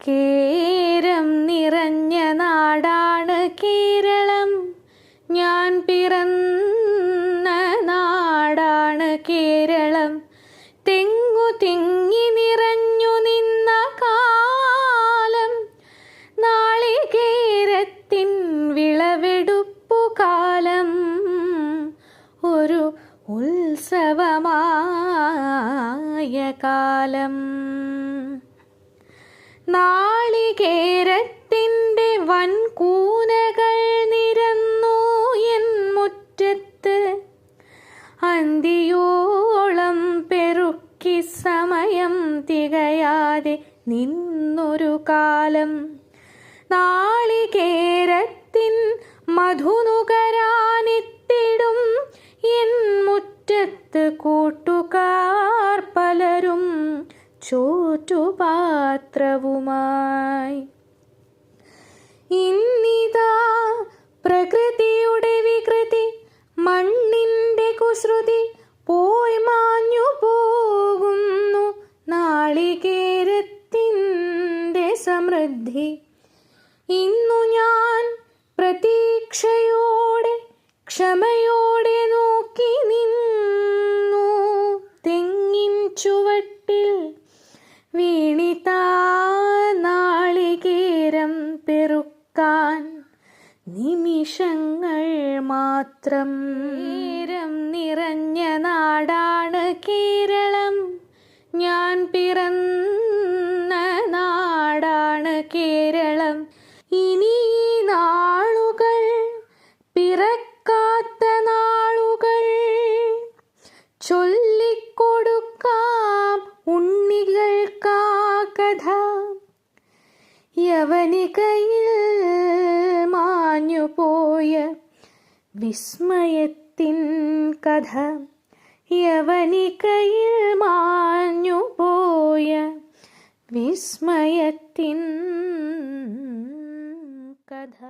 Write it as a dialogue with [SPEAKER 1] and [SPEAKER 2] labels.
[SPEAKER 1] കേരം നിറഞ്ഞ നാടാണ് കേരളം, ഞാൻ പിറന്ന നാടാണ് കേരളം. തെങ്ങു തിങ്ങി നിറഞ്ഞു നിന്ന കാലം, നാളികേരത്തിൻ വിളവെടുപ്പു കാലം, ഒരു ഉത്സവമായ കാലം. നാളികേരത്തിൻ്റെ വൻകൂനകൾ നിരന്നു എൻ മുറ്റത്ത്, അന്തിയോളം പെറുക്കി സമയം തികയാതെ നിന്നൊരു കാലം. നാളികേരത്തിൻ മധുനുകരാനെത്തിടും എൻ മുറ്റത്ത് കൂട്ടുകാർ പലരും ചോറ്റുപാത്രവുമായി. ഇന്നിതാ പ്രകൃതിയുടെ വികൃതി, മണ്ണിൻ്റെ കുസൃതി പോയി മാഞ്ഞു പോകുന്നു നാളികേരത്തിൻ്റെ സമൃദ്ധി. ഇന്നു ഞാൻ പ്രതീക്ഷയോടെ ക്ഷമയോടെ നോക്കി നിന്നു തെങ്ങിൻ ചുവട്ടിൽ വീണിതാ നാളികേരം പെറുക്കാൻ നിമിഷങ്ങൾ മാത്രം. കേരം നിറഞ്ഞ നാടാണ് കേരളം, ഞാൻ പിറന്ന നാടാണ് കേരളം. ഇനി ഈ നാളുകൾ പിറക്കാത്ത നാളുകൾ, ചൊല്ലിക്കൊടുക്കാം ഉണ്ണികൾക്കാ കഥ. യവനികയിൽ മാഞ്ഞുപോയ വിസ്മയത്തിൻ കഥ, യവനികയിൽ മാഞ്ഞുപോയ വിസ്മയത്തിൻ കഥ.